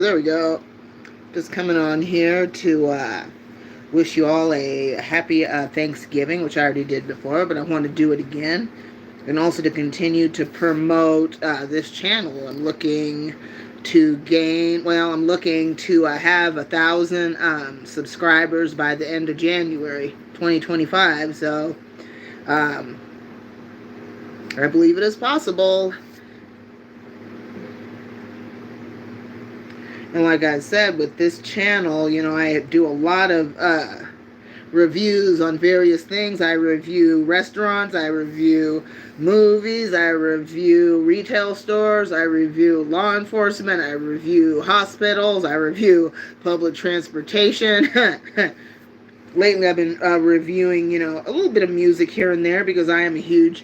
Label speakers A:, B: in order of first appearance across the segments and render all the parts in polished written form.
A: There we go. Just coming on here to wish you all a happy Thanksgiving, which I already did before, but I want to do it again. And also to continue to promote this channel. I'm looking to have 1,000 subscribers by the end of January 2025. So um, I believe it is possible. And like I said, with this channel, I do a lot of reviews on various things. I review restaurants, I review movies, I review retail stores, I review law enforcement, I review hospitals, I review public transportation. Lately, I've been reviewing, a little bit of music here and there because I am a huge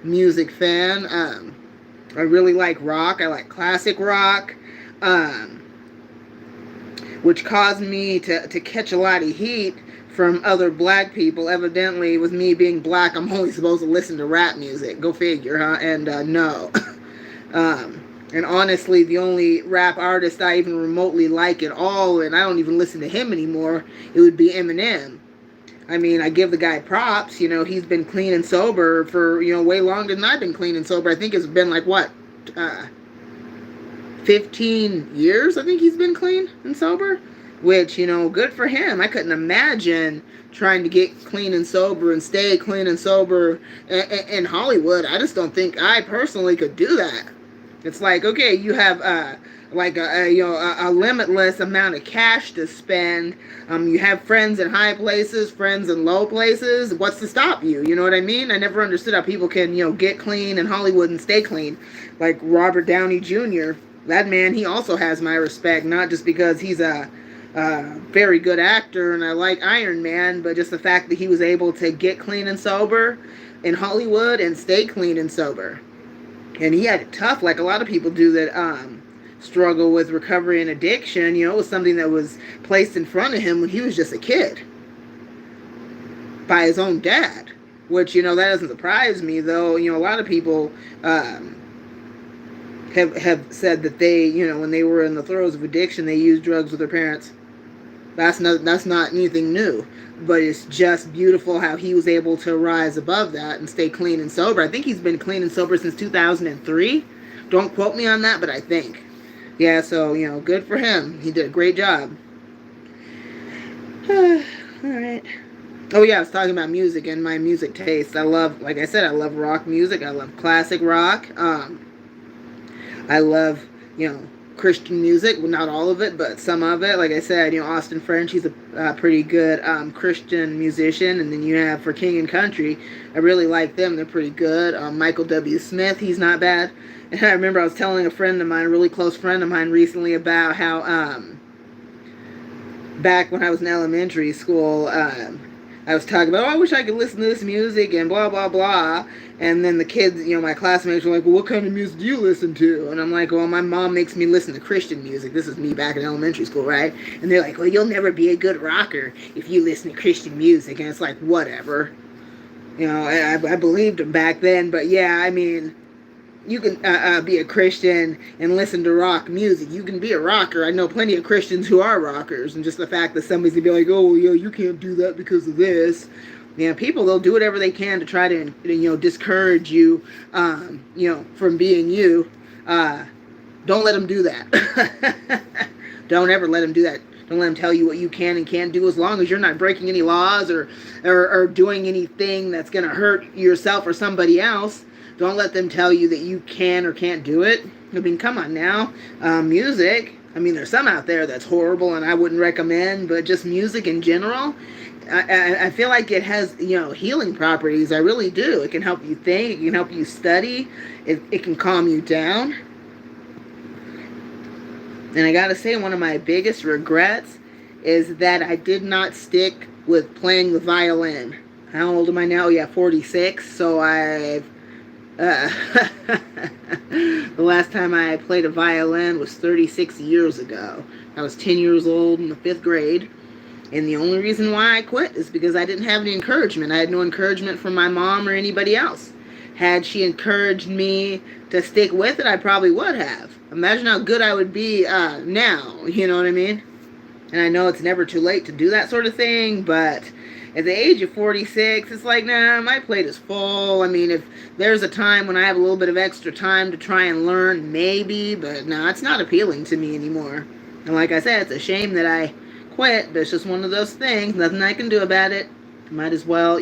A: music fan. I really like rock. I like classic rock. Um, which caused me to catch a lot of heat from other black people. Evidently, with me being black, I'm only supposed to listen to rap music. Go figure, huh? And no. And honestly, the only rap artist I even remotely like at all, and I don't even listen to him anymore, it would be Eminem. I mean, I give the guy props. He's been clean and sober for, way longer than I've been clean and sober. I think it's been like, what, 15 years, I think he's been clean and sober, which, good for him. I couldn't imagine trying to get clean and sober and stay clean and sober in Hollywood. I just don't think I personally could do that. It's like, okay, you have like a limitless amount of cash to spend. You have friends in high places, friends in low places. What's to stop you? You know what I mean? I never understood how people can, get clean in Hollywood and stay clean. Like Robert Downey Jr., that man, he also has my respect, not just because he's a very good actor and I like Iron Man, but just the fact that he was able to get clean and sober in Hollywood and stay clean and sober. And he had it tough, like a lot of people do that struggle with recovery and addiction. It was something that was placed in front of him when he was just a kid by his own dad, which, that doesn't surprise me, though. A lot of people have said that they, when they were in the throes of addiction, they used drugs with their parents. That's not anything new, but it's just beautiful how he was able to rise above that and stay clean and sober. I think he's been clean and sober since 2003. Don't quote me on that, but I think. Yeah, so, good for him. He did a great job. All right. Oh, yeah, I was talking about music and my music taste. Like I said, I love rock music. I love classic rock. I love, Christian music. Well, not all of it, but some of it. Like I said, Austin French, he's a pretty good Christian musician. And then you have for King and Country, I really like them. They're pretty good. Michael W. Smith, he's not bad. And I remember I was telling a friend of mine, a really close friend of mine recently, about how back when I was in elementary school, I was talking about, I wish I could listen to this music and blah, blah, blah. And then the kids, my classmates were like, well, what kind of music do you listen to? And I'm like, well, my mom makes me listen to Christian music. This is me back in elementary school, right? And they're like, well, you'll never be a good rocker if you listen to Christian music. And it's like, whatever. I believed them back then. But yeah, I mean, you can be a Christian and listen to rock music. You can be a rocker. I know plenty of Christians who are rockers. And just the fact that somebody's going to be like, oh, yeah, you can't do that because of this. People, they'll do whatever they can to try to, discourage you, from being you. Don't let them do that. Don't ever let them do that. Don't let them tell you what you can and can't do, as long as you're not breaking any laws or doing anything that's going to hurt yourself or somebody else. Don't let them tell you that you can or can't do it. I mean, come on now. Music, I mean, there's some out there that's horrible and I wouldn't recommend, but just music in general, I feel like it has, healing properties. I really do. It can help you think. It can help you study. It can calm you down. And I gotta say, one of my biggest regrets is that I did not stick with playing the violin. How old am I now? Yeah, 46. So I've... the last time I played a violin was 36 years ago. I was 10 years old in the 5th grade. And the only reason why I quit is because I didn't have any encouragement. I had no encouragement from my mom or anybody else. Had she encouraged me to stick with it, I probably would have. Imagine how good I would be now, you know what I mean? And I know it's never too late to do that sort of thing, but at the age of 46, it's like, nah, my plate is full. I mean, if there's a time when I have a little bit of extra time to try and learn, maybe, but no, it's not appealing to me anymore. And like I said, it's a shame that I quit, but it's just one of those things. Nothing I can do about it. Might as well,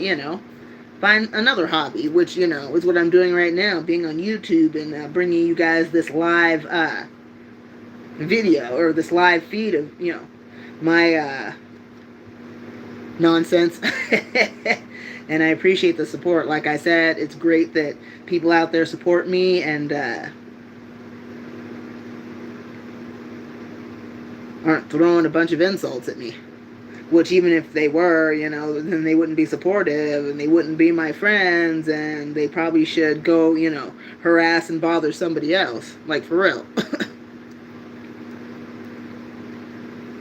A: find another hobby, which, is what I'm doing right now, being on YouTube and bringing you guys this live video, or this live feed of, my nonsense. And I appreciate the support. Like I said, it's great that people out there support me and aren't throwing a bunch of insults at me. Which, even if they were, then they wouldn't be supportive and they wouldn't be my friends, and they probably should go, harass and bother somebody else. Like, for real.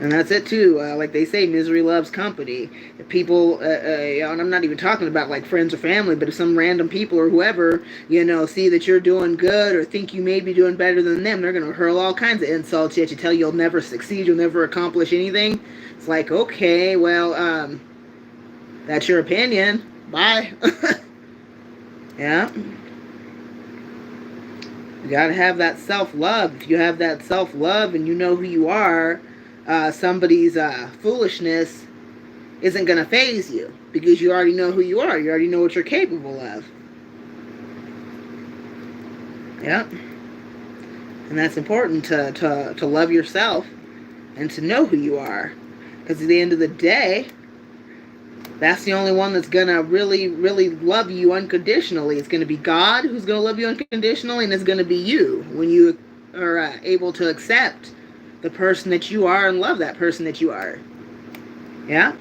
A: And that's it too. Like they say, misery loves company. If people, and I'm not even talking about like friends or family, but if some random people or whoever, see that you're doing good or think you may be doing better than them, they're going to hurl all kinds of insults at you, tell you you'll never succeed, you'll never accomplish anything. It's like, okay, well, that's your opinion. Bye. Yeah. You got to have that self-love. If you have that self-love and you know who you are, somebody's foolishness isn't going to faze you because you already know who you are. You already know what you're capable of. Yeah. And that's important to love yourself and to know who you are. Because at the end of the day, that's the only one that's going to really, really love you unconditionally. It's going to be God who's going to love you unconditionally, and it's going to be you when you are able to accept the person that you are and love that person that you are. Yeah?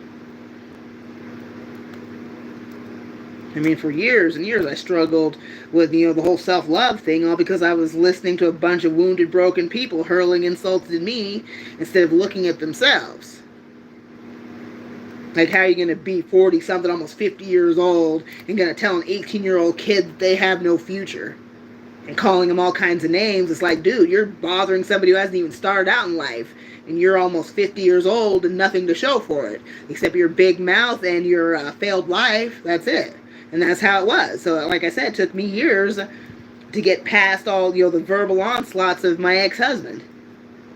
A: I mean, for years and years I struggled with, the whole self-love thing, all because I was listening to a bunch of wounded, broken people hurling insults at me instead of looking at themselves. Like, how are you going to be 40-something, almost 50 years old, and going to tell an 18-year-old kid that they have no future? And calling them all kinds of names. It's like, dude, you're bothering somebody who hasn't even started out in life. And you're almost 50 years old and nothing to show for it. Except your big mouth and your failed life. That's it. And that's how it was. So, like I said, it took me years to get past all, the verbal onslaughts of my ex-husband.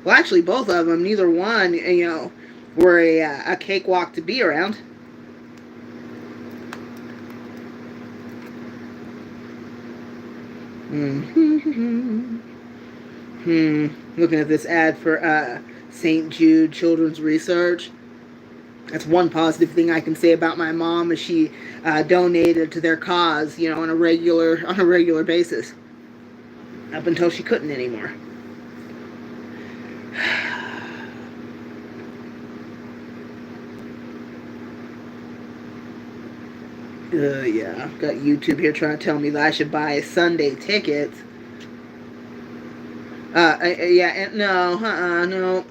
A: Well, actually, both of them. Neither one, were a cakewalk to be around. Looking at this ad for St. Jude Children's Research. That's one positive thing I can say about my mom, is she donated to their cause, on a regular basis. Up until she couldn't anymore. Yeah, I've got YouTube here trying to tell me that I should buy Sunday tickets. No.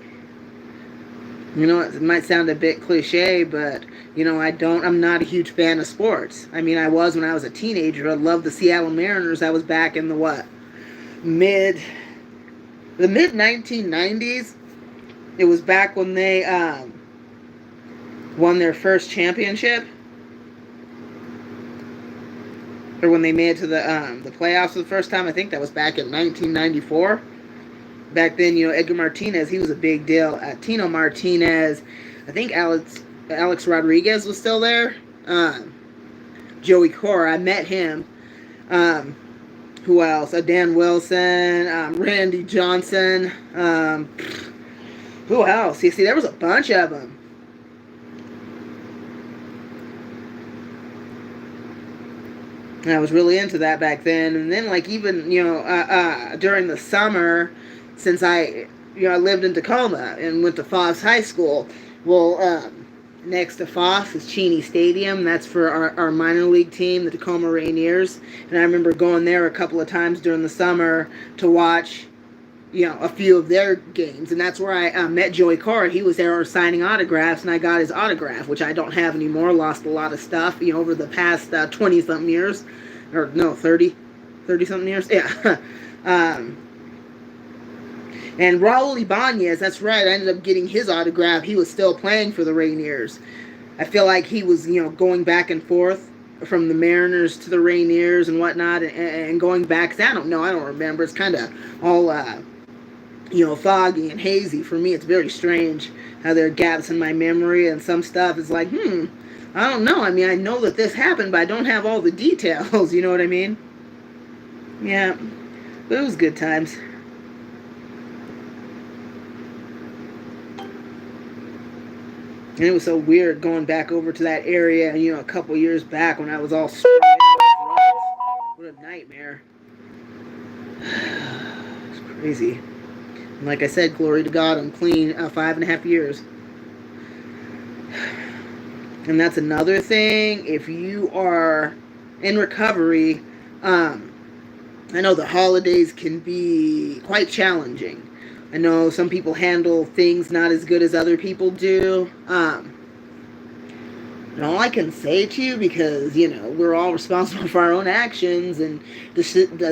A: It might sound a bit cliche, but, I'm not a huge fan of sports. I mean, I was when I was a teenager. I loved the Seattle Mariners. I was back in the mid 1990s. It was back when they won their first championship. Or when they made it to the playoffs for the first time. I think that was back in 1994. Back then, Edgar Martinez, he was a big deal. Tino Martinez, I think Alex Rodriguez was still there. Joey Cora, I met him. Who else? Dan Wilson, Randy Johnson. Who else? You see, there was a bunch of them. And I was really into that back then. And then, even, during the summer, since I lived in Tacoma and went to Foss High School. Well, next to Foss is Cheney Stadium. That's for our minor league team, the Tacoma Rainiers. And I remember going there a couple of times during the summer to watch, a few of their games. And that's where I met Joey Cora. He was there signing autographs, and I got his autograph, which I don't have anymore. Lost a lot of stuff, over the past 20-something years. Or, no, 30-something years. Yeah. And Raul Ibanez, that's right, I ended up getting his autograph. He was still playing for the Rainiers. I feel like he was, going back and forth from the Mariners to the Rainiers and whatnot, and going back. 'Cause I don't know, I don't remember. It's kind of all, foggy and hazy for me. It's very strange how there are gaps in my memory, and some stuff is like, I don't know. I mean, I know that this happened, but I don't have all the details. You know what I mean? Yeah, but it was good times. And it was so weird going back over to that area, a couple years back when I was all strung out. What a nightmare. It's crazy. And like I said, glory to God, I'm clean 5.5 years. And that's another thing. If you are in recovery, I know the holidays can be quite challenging. I know some people handle things not as good as other people do. And all I can say to you, because, we're all responsible for our own actions and decisions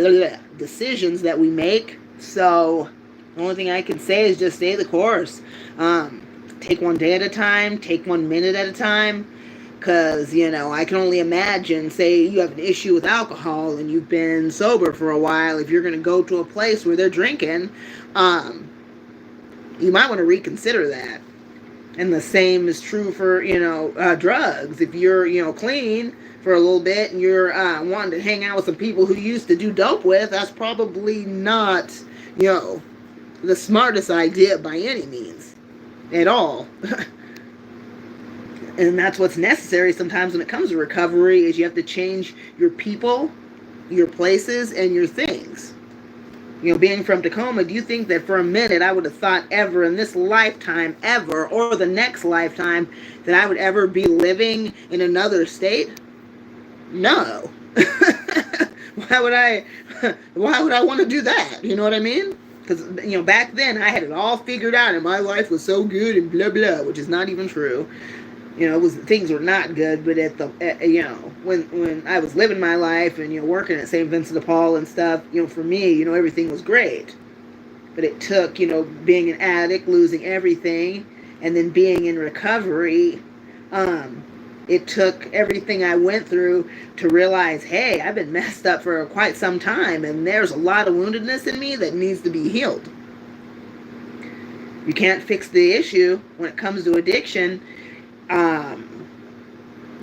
A: that we make. So the only thing I can say is just stay the course. Take one day at a time. Take 1 minute at a time. Because, I can only imagine, say you have an issue with alcohol and you've been sober for a while. If you're going to go to a place where they're drinking, you might want to reconsider that. And the same is true for, drugs. If you're, clean for a little bit and you're wanting to hang out with some people who you used to do dope with, that's probably not, the smartest idea by any means at all. And that's what's necessary sometimes when it comes to recovery, is you have to change your people, your places, and your things. Being from Tacoma, do you think that for a minute I would have thought ever in this lifetime, ever, or the next lifetime, that I would ever be living in another state? No. Why would I want to do that? You know what I mean? Because, back then I had it all figured out and my life was so good and blah, blah, which is not even true. Things were not good, but when I was living my life and, working at St. Vincent de Paul and stuff, for me, everything was great. But it took, being an addict, losing everything, and then being in recovery, it took everything I went through to realize, hey, I've been messed up for quite some time, and there's a lot of woundedness in me that needs to be healed. You can't fix the issue when it comes to addiction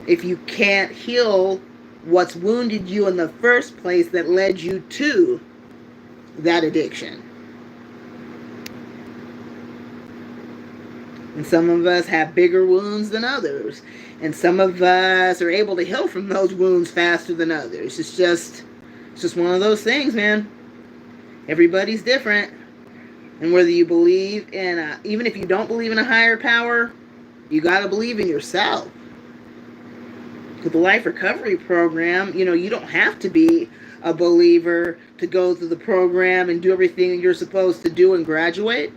A: if you can't heal what's wounded you in the first place that led you to that addiction. And some of us have bigger wounds than others. And some of us are able to heal from those wounds faster than others. It's just one of those things, man. Everybody's different. And whether you believe in, even if you don't believe in a higher power, you got to believe in yourself. With the Life Recovery Program, you don't have to be a believer to go through the program and do everything that you're supposed to do and graduate.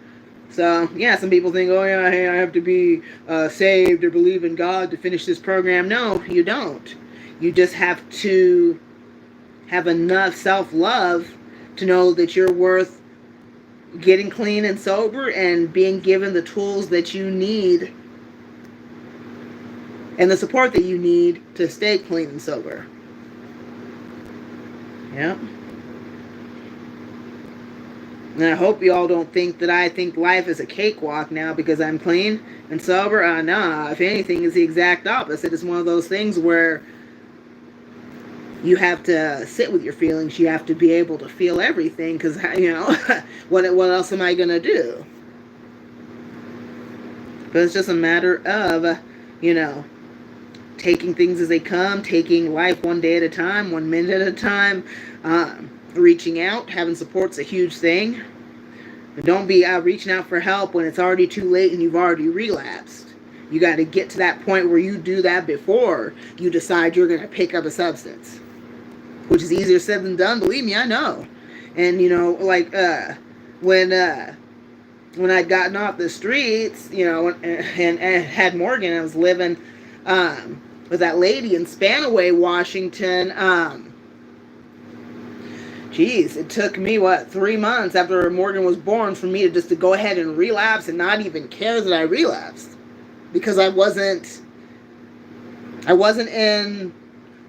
A: So, yeah, some people think, oh, yeah, hey, I have to be saved or believe in God to finish this program. No, you don't. You just have to have enough self-love to know that you're worth getting clean and sober and being given the tools that you need and the support that you need to stay clean and sober. Yeah. And I hope you all don't think that I think life is a cakewalk now because I'm clean and sober. Nah, if anything, it's the exact opposite. It's one of those things where you have to sit with your feelings. You have to be able to feel everything because, what else am I going to do? But it's just a matter of, taking things as they come, taking life one day at a time, 1 minute at a time, reaching out, having support's a huge thing. But don't be reaching out for help when it's already too late and you've already relapsed. You got to get to that point where you do that before you decide you're going to pick up a substance, which is easier said than done. Believe me, I know. And when I'd gotten off the streets, and had Morgan, I was living with that lady in Spanaway, Washington. Geez, it took me, 3 months after Morgan was born for me to go ahead and relapse and not even care that I relapsed. Because I wasn't in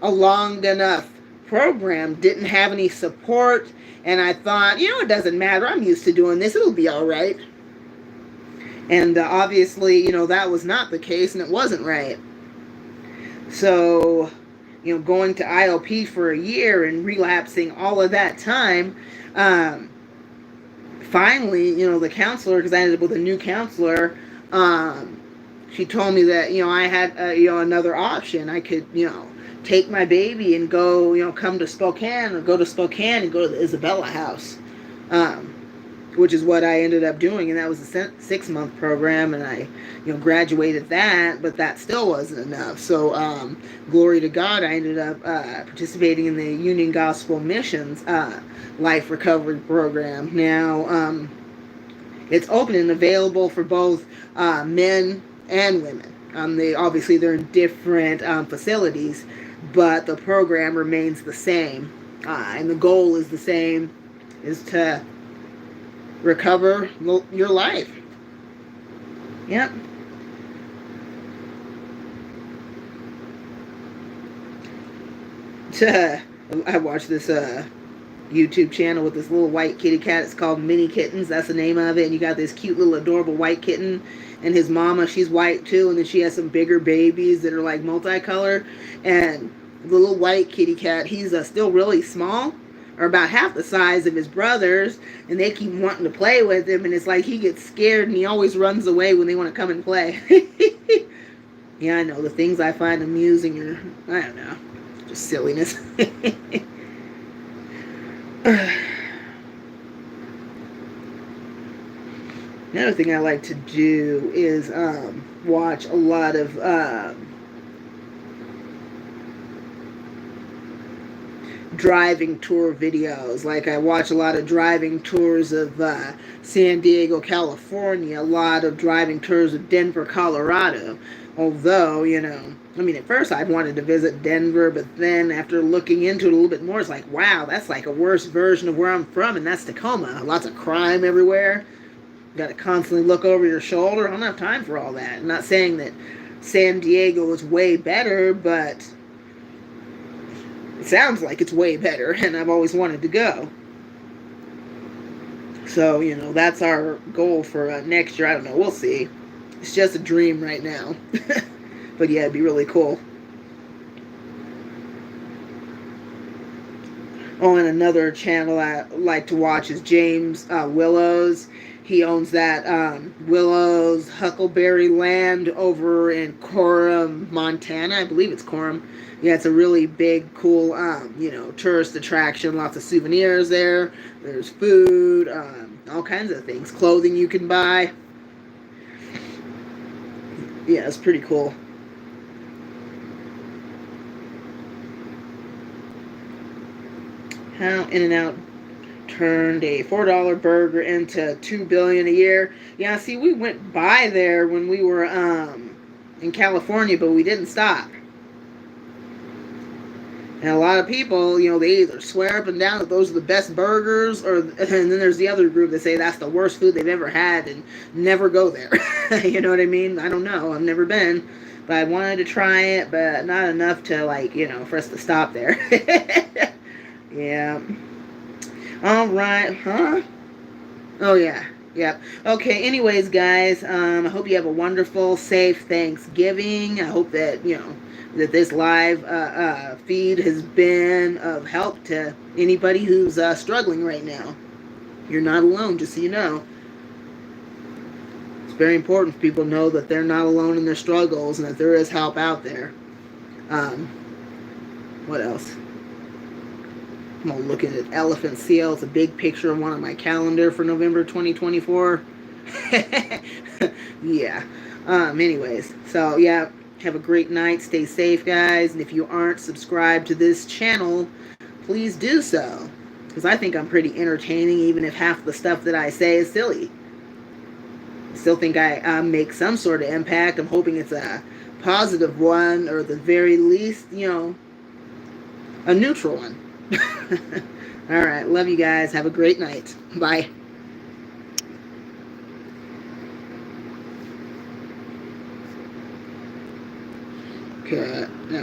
A: a long enough program, didn't have any support, and I thought, it doesn't matter, I'm used to doing this, it'll be all right. And obviously, that was not the case, and it wasn't right. So, going to IOP for a year and relapsing all of that time, finally, the counselor, because I ended up with a new counselor, she told me that, I had, another option. I could, take my baby and go, come to Spokane, or go to Spokane and go to the Isabella House, which is what I ended up doing. And that was a 6-month program, and I, graduated that, but that still wasn't enough. So, glory to God, I ended up participating in the Union Gospel Missions Life Recovery Program. Now, it's open and available for both men and women. They're in different facilities, but the program remains the same, and the goal is the same, is to recover your life. Yep. I watched this YouTube channel with this little white kitty cat. It's called Mini Kittens. That's the name of it. And you got this cute little adorable white kitten, and his mama, she's white too, and then she has some bigger babies that are like multicolored. And the little white kitty cat, he's still really small, or about half the size of his brothers, and they keep wanting to play with him, and it's like he gets scared and he always runs away when they want to come and play. Yeah, I know, the things I find amusing are, I don't know, just silliness. Another thing I like to do is watch a lot of driving tour videos. Like, I watch a lot of driving tours of San Diego, California, a lot of driving tours of Denver, Colorado. Although, at first I wanted to visit Denver, but then after looking into it a little bit more, it's like, wow, that's like a worse version of where I'm from, and that's Tacoma. Lots of crime everywhere. You got to constantly look over your shoulder. I don't have time for all that. I'm not saying that San Diego is way better, but it sounds like it's way better, and I've always wanted to go. So, that's our goal for next year. I don't know. We'll see. It's just a dream right now. But yeah, it'd be really cool. Oh, and another channel I like to watch is James Willows. He owns that Willows Huckleberry Land over in Coram, Montana. I believe it's Coram. Yeah, it's a really big, cool, tourist attraction. Lots of souvenirs there. There's food, all kinds of things. Clothing you can buy. Yeah, it's pretty cool. How In-N-Out turned a $4 burger into $2 billion a year. Yeah, see, we went by there when we were in California, but we didn't stop. And a lot of people, they either swear up and down that those are the best burgers, and then there's the other group that say that's the worst food they've ever had and never go there. You know what I mean? I don't know. I've never been. But I wanted to try it, but not enough to, for us to stop there. Yeah. All right. Huh? Oh, yeah. Yep. Okay, anyways, guys, I hope you have a wonderful, safe Thanksgiving. I hope that, that this live feed has been of help to anybody who's struggling right now. You're not alone, just so you know. It's very important for people to know that they're not alone in their struggles and that there is help out there. What else? I'm going to look at Elephant Seal. It's a big picture on one of my calendar for November 2024. Yeah. Anyways, so yeah, have a great night. Stay safe, guys. And if you aren't subscribed to this channel, please do so. Because I think I'm pretty entertaining, even if half the stuff that I say is silly. I still think I make some sort of impact. I'm hoping it's a positive one, or at the very least, a neutral one. All right. Love you guys. Have a great night. Bye. Okay. Now.